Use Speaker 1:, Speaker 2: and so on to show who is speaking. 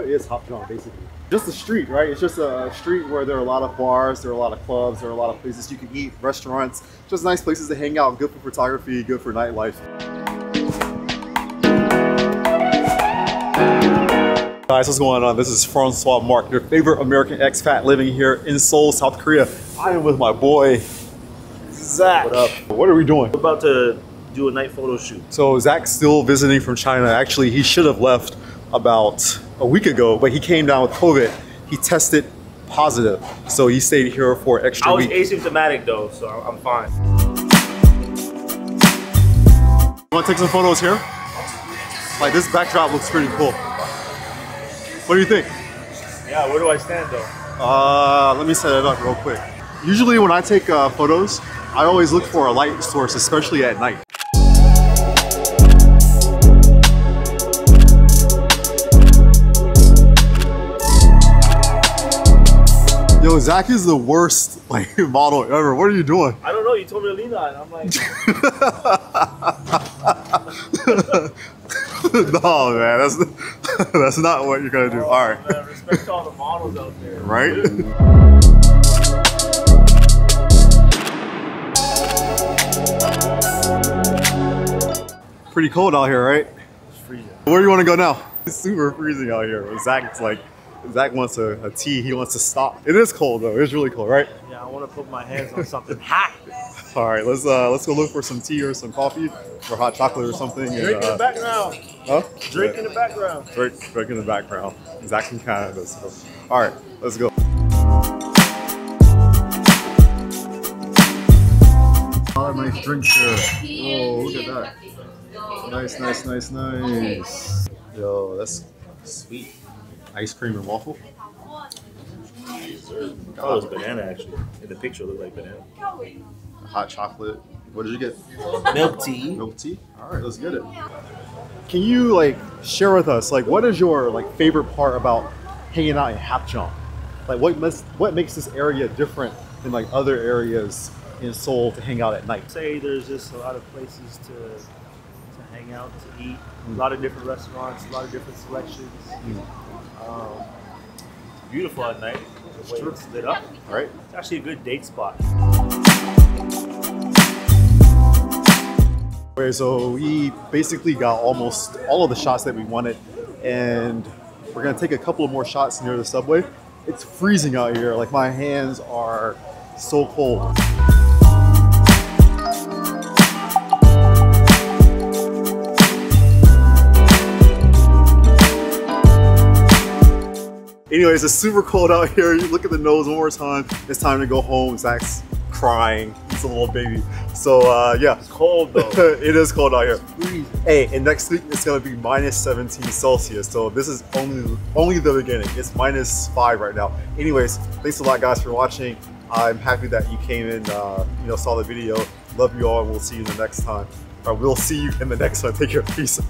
Speaker 1: What is Hapjeong basically? Just a street, right? It's just a street where there are a lot of bars, there are a lot of clubs, there are a lot of places you can eat, restaurants, just nice places to hang out, good for photography, good for nightlife. Guys, what's going on? This is Francois, Marc, your favorite American expat living here in Seoul, South Korea. I am with my boy, Zack.
Speaker 2: What up?
Speaker 1: What are we doing?
Speaker 2: We're about to do a night photo shoot.
Speaker 1: So Zack's still visiting from China. Actually, he should have left about a week ago, but he came down with COVID. He tested positive, so he stayed here for an extra week.
Speaker 2: I was asymptomatic though, so I'm fine.
Speaker 1: You want to take some photos here? Like, this backdrop looks pretty cool. What do you think?
Speaker 2: Yeah, where do I stand though?
Speaker 1: Let me set it up real quick. Usually when I take photos, I always look for a light source, especially at night. Yo, Zack is the worst like model ever. What are you doing?
Speaker 2: I don't know. You told me to lean on. I'm like.
Speaker 1: No, man, that's not what you're gonna do. All right.
Speaker 2: Man, respect all the models out there.
Speaker 1: Right? Pretty cold out here, right?
Speaker 2: It's freezing.
Speaker 1: Where do you want to go now? It's super freezing out here. Zack wants a tea. He wants to stop. It is cold though. It's really cold, right?
Speaker 2: Yeah, I want to put my hands on something hot.
Speaker 1: All right, let's go look for some tea or some coffee or hot chocolate or something.
Speaker 2: Drink in the background.
Speaker 1: Huh?
Speaker 2: Drink in the background.
Speaker 1: Drink in the background. Zack from Canada. So. All right, let's go. A lot of nice drinks here. Oh, look at that. Nice, nice, nice, nice. Yo, that's sweet. Ice cream and waffle.
Speaker 2: Oh, it was banana actually. In the picture, it looked like banana.
Speaker 1: Hot chocolate. What did you get?
Speaker 2: Milk tea.
Speaker 1: Milk tea. All right, let's get it. Can you like share with us like what is your like favorite part about hanging out in Hapjeong? Like what makes this area different than like other areas in Seoul to hang out at night?
Speaker 2: Say there's just a lot of places to hang out, to eat. A lot of different restaurants, a lot of different selections. Beautiful at night. The way it's lit up.
Speaker 1: Right.
Speaker 2: It's actually a good date spot.
Speaker 1: Okay, so we basically got almost all of the shots that we wanted, and we're gonna take a couple of more shots near the subway. It's freezing out here. Like, my hands are so cold. Anyways, it's super cold out here. You look at the nose one more time. It's time to go home. Zack's crying. He's a little baby. So yeah.
Speaker 2: It's cold though.
Speaker 1: It is cold out here.
Speaker 2: Freezing.
Speaker 1: Hey, and next week it's gonna be minus 17 Celsius. So this is only the beginning. It's minus 5 right now. Anyways, thanks a lot guys for watching. I'm happy that you came in, saw the video. Love you all, and we'll see you in the next time. Or we'll see you in the next one. Take care. Peace.